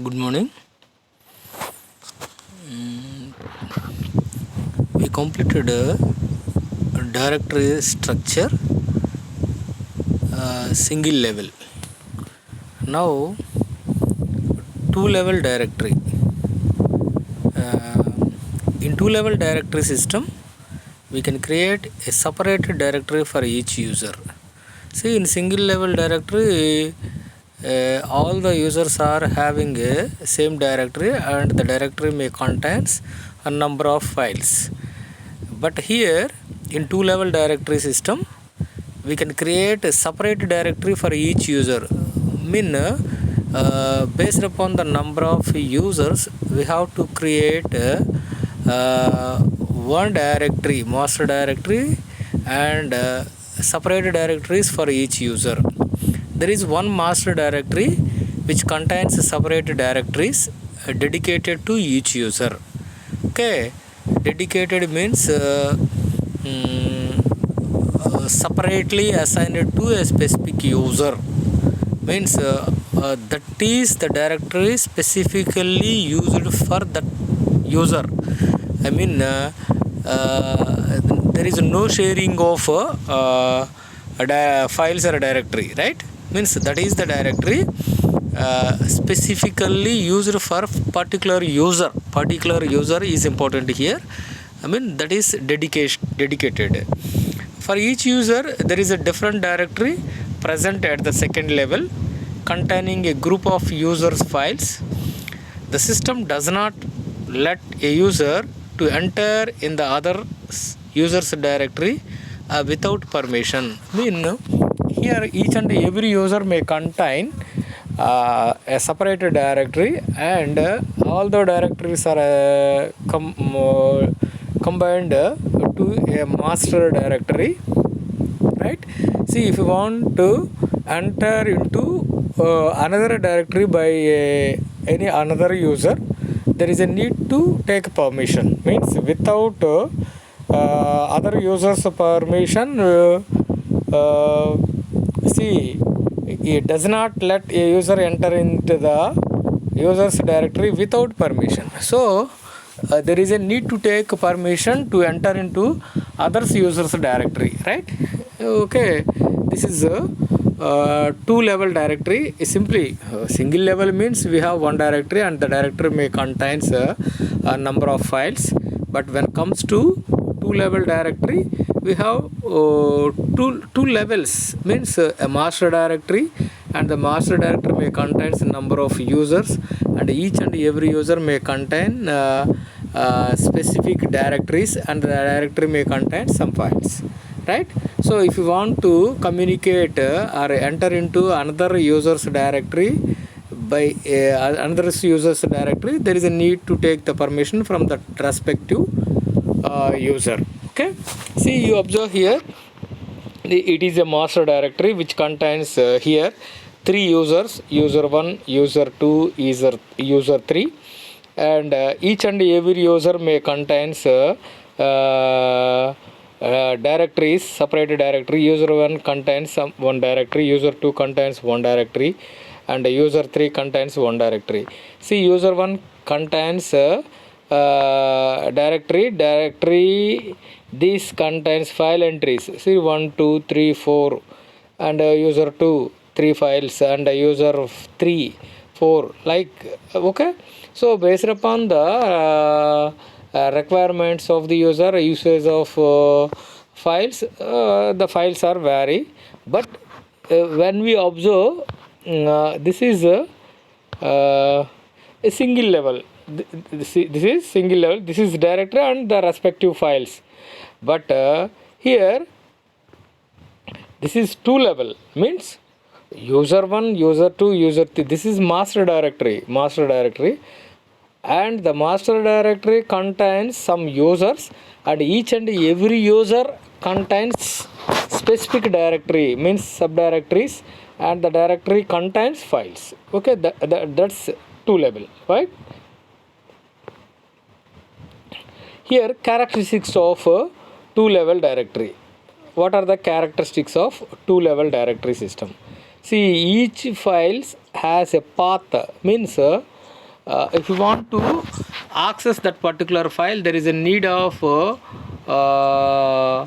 Good morning. We completed a directory structure single level. Now, two level directory. Uh, in two level directory system, we can create a separate directory for each user. See, in single level directory, all the users are having a same directory, and the directory may contains a number of files. But here in two level directory system, we can create a separate directory for each user. Based upon the number of users, we have to create one directory, master directory, and separate directories for each user. There is one master directory which contains separate directories dedicated to each user. Okay, dedicated means separately assigned to a specific user, means that is the directory specifically used for that user. I mean, there is no sharing of files or a directory, right? Means that is the directory specifically used for particular user. Particular user is important here. I mean, that is dedicated. For each user, there is a different directory present at the second level containing a group of users' files. The system does not let a user to enter in the other user's directory without permission. Here each and every user may contain a separate directory, and all the directories are combined to a master directory, right? See, if you want to enter into another directory by any another user, there is a need to take permission. Means without other users permission, see, it does not let a user enter into the user's directory without permission. So there is a need to take permission to enter into others users directory, right? Okay, this is a two level directory. Simply single level means we have one directory, and the directory may contains a number of files. But when it comes to two level directory, we have two levels, means a master directory, and the master directory may contains a number of users, and each and every user may contain specific directories, and the directory may contain some files, right? So if you want to communicate or enter into another user's directory by another user's directory, there is a need to take the permission from the respective user. Okay, see, you observe here, it is a master directory which contains here three users: user 1, user 2, user 3, and each and every user may contains directories, separate directory. User 1 contains one directory, user 2 contains one directory, and user 3 contains one directory. See, user 1 contains directory, this contains file entries. See, 1 2 3 4, and user 2 3 files, and user 3 4, like. Okay, so based upon the requirements of the user, usage of files, the files are vary. But when we observe, this is a single level. This is single level. This is directory and the respective files. But here this is two level, means user 1, user 2, user 3. This is master directory, and the master directory contains some users, and each and every user contains specific directory, means subdirectories, and the directory contains files. Okay, that's two level, right? Here, characteristics of two level directory. What are the characteristics of two level directory system? See, each files has a path, means if you want to access that particular file, there is a need of uh,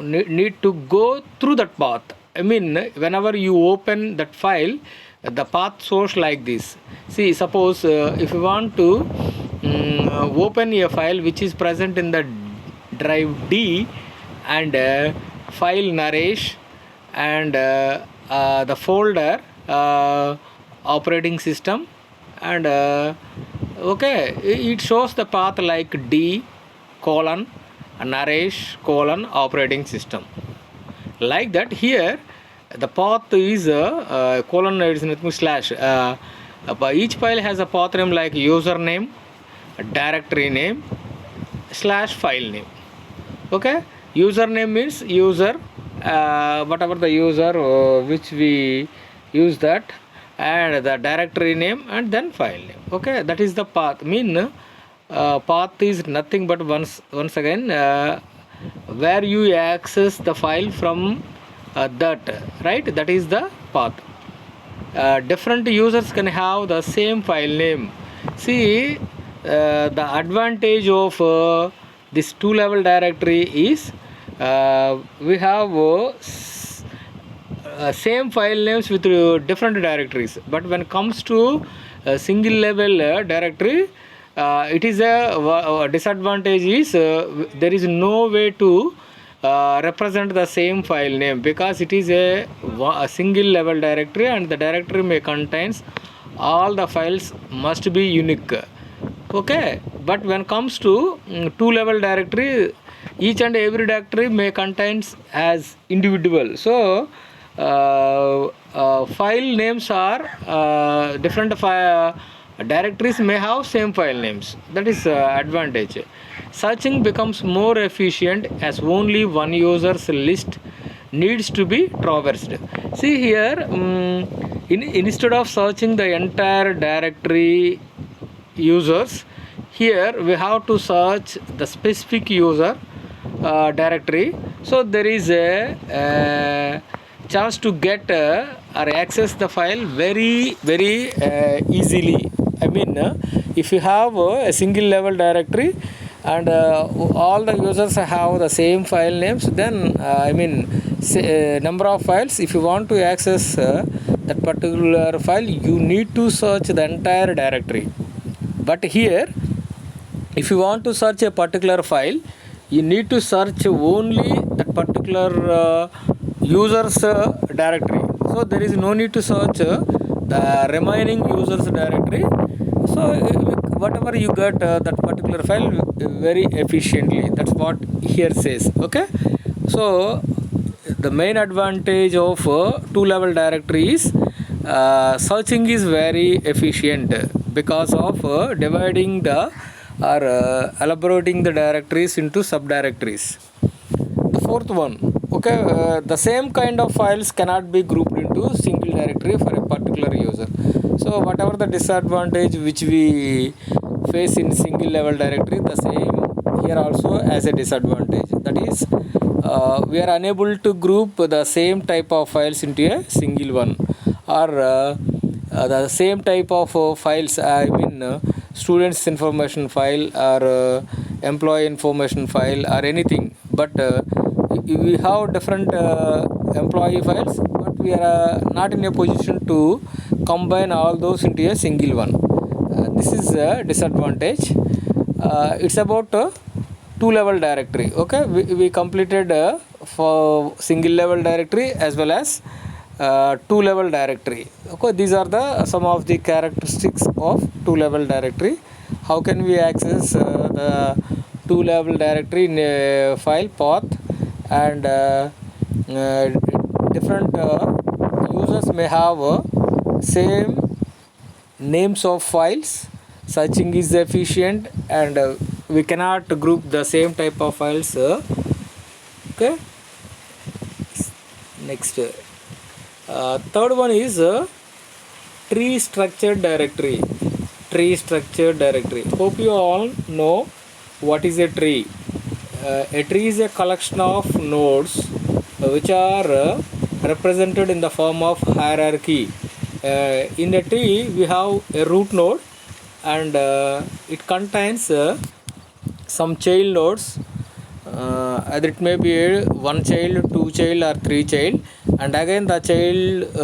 need to go through that path. I mean, whenever you open that file, the path shows like this. See, suppose if you want to open a file which is present in the drive D, and file Naresh, and the folder operating system, and okay, it shows the path like D colon Naresh colon operating system, like that. Here the path is colon is nothing slash, each file has a path name like username, directory name, slash file name. Okay, username means user, whatever the user which we use that, and the directory name, and then file name. Okay, that is the path. Path is nothing but once again where you access the file from, that, right, that is the path. Different users can have the same file name. See, the advantage of this two level directory is we have same file names with different directories, but when it comes to single level directory, it is a disadvantage is there is no way to represent the same file name, because it is a single level directory, and the directory may contains all the files must be unique. Okay, but when comes to two level directory, each and every directory may contains as individual. So file names are different. Directories may have same file names. That is advantage. Searching becomes more efficient as only one user's list needs to be traversed. See here, instead of searching the entire directory users, here we have to search the specific user directory. So there is a chance to get or access the file very easily. I mean, if you have a single level directory and all the users have the same file names, then number of files, if you want to access that particular file, you need to search the entire directory. But here, if you want to search a particular file, you need to search only that particular users directory. So there is no need to search the remaining users directory. So whatever you get that particular file very efficiently. That's what here says. Okay, so the main advantage of two level directory is searching is very efficient because of dividing the or elaborating the directories into subdirectories. The fourth one, okay, the same kind of files cannot be grouped into single directory for a particular user. So whatever the disadvantage which we face in single level directory, the same here also as a disadvantage. That is, we are unable to group the same type of files into a single one, or the same type of files, students information file or employee information file or anything, but we have different employee files, but we are not in a position to combine all those into a single one. This is a disadvantage. It's about two level directory. Okay, we completed for single level directory as well as two level directory. Okay, these are the some of the characteristics of two level directory. How can we access the two level directory in a file path, and different users may have same names of files. Searching is efficient, and we cannot group the same type of files. Okay, next, third one is tree structured directory. Hope you all know what is a tree. A tree is a collection of nodes which are represented in the form of hierarchy. in a tree we have a root node, and it contains some child nodes, either it may be one child, two child, or three child, and again the child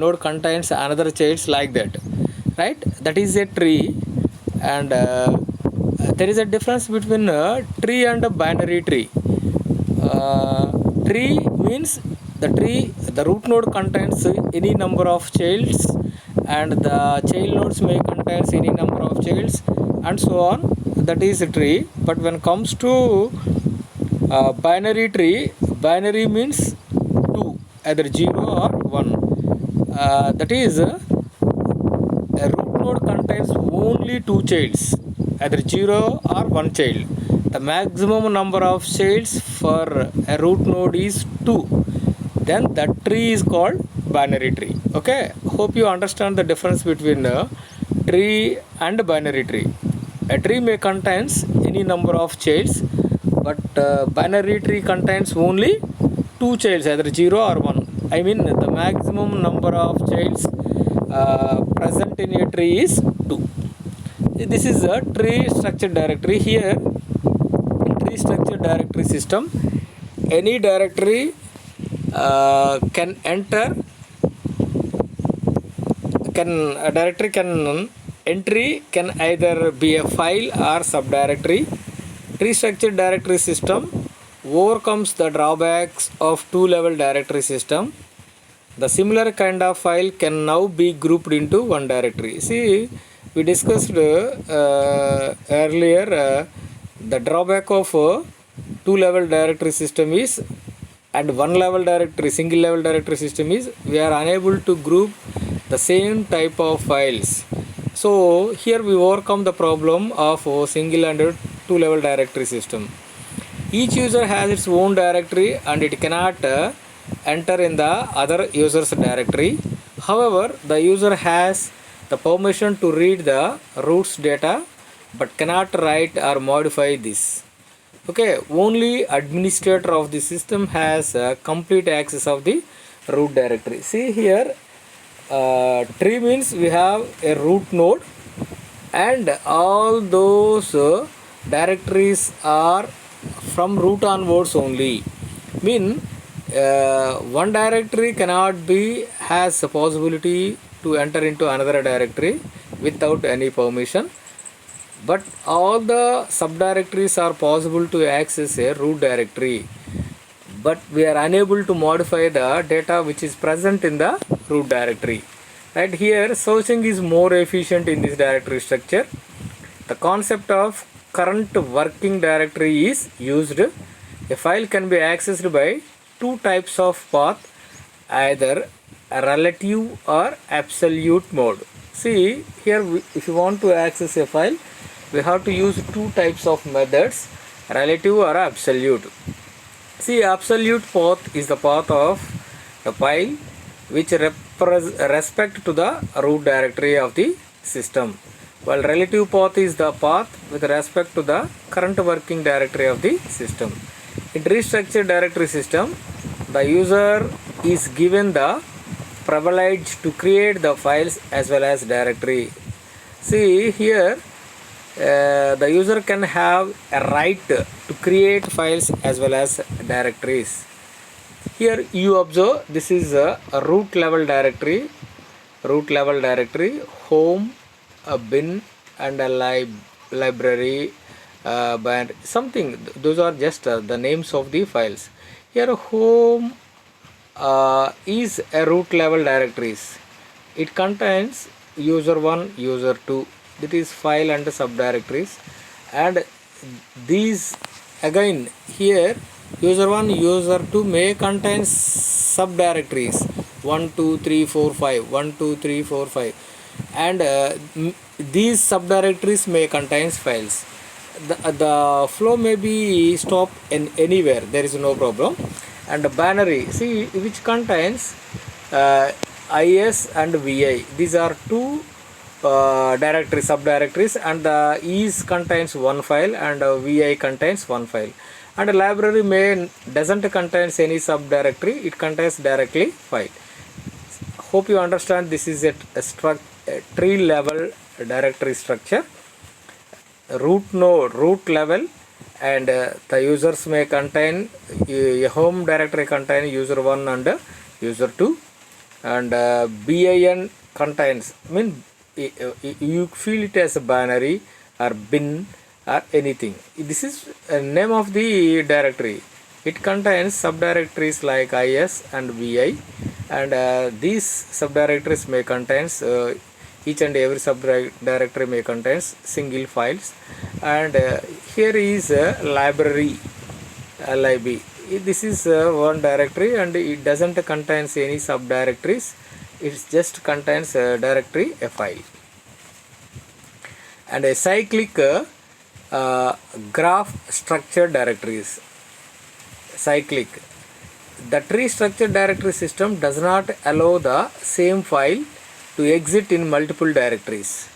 node contains another child, like that, right? That is a tree. And there is a difference between a tree and a binary tree. Tree means the root node contains any number of childs, and the child nodes may contains any number of childs, and so on. That is a tree. But when it comes to binary tree, binary means two, either 0 or 1. That is, a root node contains only two childs, either 0 or 1 child. The maximum number of childs for a root node is 2. Then that tree is called binary tree. Okay, hope you understand the difference between tree and binary tree. A tree may contains any number of childs, but binary tree contains only two childs, either 0 or 1. I mean, the maximum number of childs present in a tree is 2. This is a tree structure directory. Here, in tree structure directory system, any directory can enter, a directory can entry can either be a file or subdirectory. Tree structure directory system overcomes the drawbacks of two-level directory system. The similar kind of file can now be grouped into one directory. See, we discussed earlier the drawback of two-level directory system is, and one-level directory, single-level directory system is, we are unable to group the same type of files. So here we overcome the problem of single and two-level directory system. Each user has its own directory and it cannot enter in the other user's directory. However, the user has the permission to read the root's data but cannot write or modify this. Okay, only administrator of the system has complete access of the root directory. See here, tree means we have a root node, and all those directories are from root onwards only. Mean one directory cannot be has a possibility to enter into another directory without any permission, but all the subdirectories are possible to access a root directory, but we are unable to modify the data which is present in the root directory. Right here, searching is more efficient in this directory structure. The concept of current working directory is used. A file can be accessed by two types of path, either a relative or absolute mode. See here, if you want to access a file, we have to use two types of methods, relative or absolute. See, absolute path is the path of the file which respect to the root directory of the system, while relative path is the path with respect to the current working directory of the system. In tree structure directory system, the user is given the privilege to create the files as well as directory. See here, the user can have a right to create files as well as directories. Here you observe, this is a root level directory, home, a bin, and a library, band, something. Those are just the names of the files. Here home is a root level directories. It contains user 1, user 2, that is file and subdirectories, and these again here user 1, user 2 may contain subdirectories 1, 2, 3, 4, 5, 1, 2, 3, 4, 5, and these subdirectories may contain files. The flow may be stopped in anywhere, there is no problem. And binary, see, which contains is and vi, these are two subdirectories, and the is contains one file and vi contains one file, and a library doesn't contains any subdirectory, it contains directly file. hope you understand this is a tree level directory structure. Root node, root level, and the users may contain a home directory contain user 1 and user 2, and bin contains you feel it as a binary or bin or anything. This is a name of the directory. It contains subdirectories like is and vi, and these subdirectories may contains each and every subdirectory may contains single files, and here is a library lib. This is one directory and it doesn't contains any subdirectories. It just contains a directory, a file. And a cyclic graph structured directories. Cyclic. The tree structured directory system does not allow the same file to exist in multiple directories.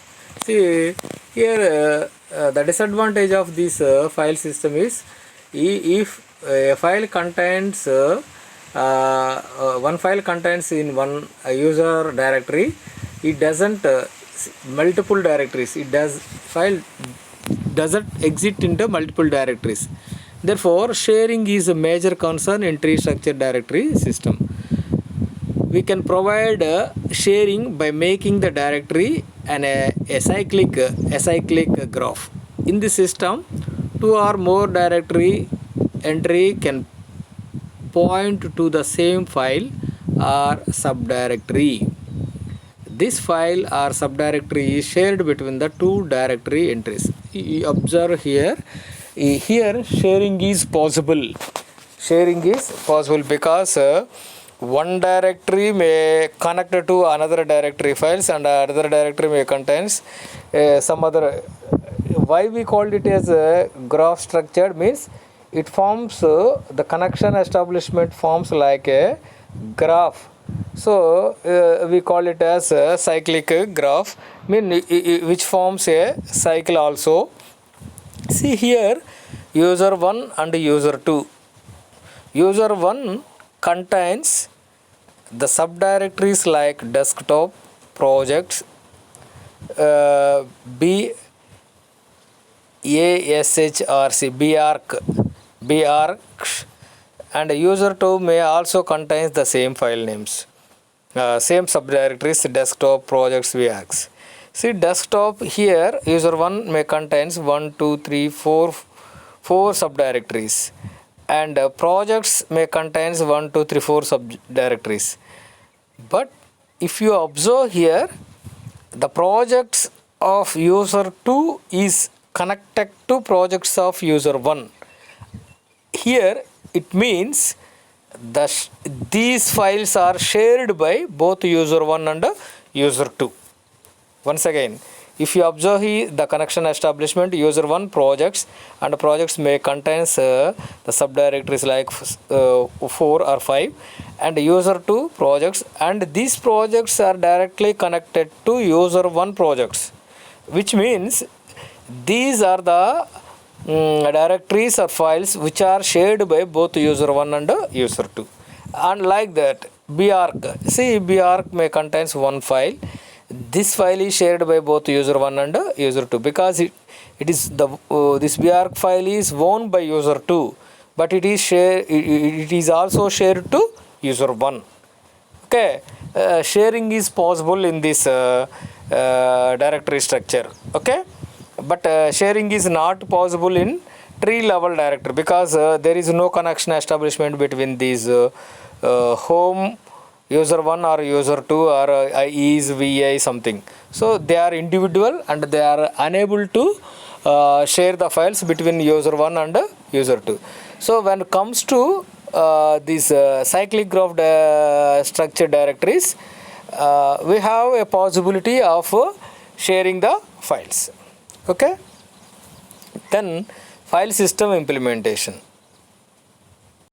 See here the disadvantage of this file system is if a file contains one file contains in one user directory, it doesn't multiple directories. It doesn't exist into multiple directories. Therefore, sharing is a major concern in tree structured directory system. We can provide sharing by making the directory and a cyclic graph. In the system, two or more directory entry can point to the same file or subdirectory. This file or subdirectory is shared between the two directory entries. You observe here. Here sharing is possible. Sharing is possible because one directory may connect to another directory files and another directory may contains some other. Why we called it as a graph structured means it forms the connection establishment forms like a graph. So we call it as a cyclic graph, which forms a cycle also. See here, user 1 and user 2. User 1 contains the subdirectories like desktop, projects, BASHRC, BARC, and user 2 may also contains the same file names, same subdirectories, desktop, projects, VARCs. See desktop here, user 1 may contains 1, 2, 3, 4 subdirectories, and projects may contains 1, 2, 3, 4 subdirectories. But if you observe here, the projects of user 2 is connected to projects of user 1. Here it means these files are shared by both user 1 and user 2. Once again, if you observe here the connection establishment, user 1 projects and projects may contains the subdirectories like 4 or 5, and user 2 projects, and these projects are directly connected to user 1 projects, which means these are the directories or files which are shared by both user 1 and user 2. And like that, BARC, see BARC may contains one file. This file is shared by both user 1 and user 2 because it is the this BARC file is owned by user 2, but it is also shared to user 1. Okay, sharing is possible in this directory structure. Okay, but sharing is not possible in tree level directory because there is no connection establishment between these home user 1 or user 2 or is vi something. So they are individual and they are unable to share the files between user 1 and user 2. So when it comes to these cyclic graph structured directories, we have a possibility of sharing the files. Okay, then file system implementation.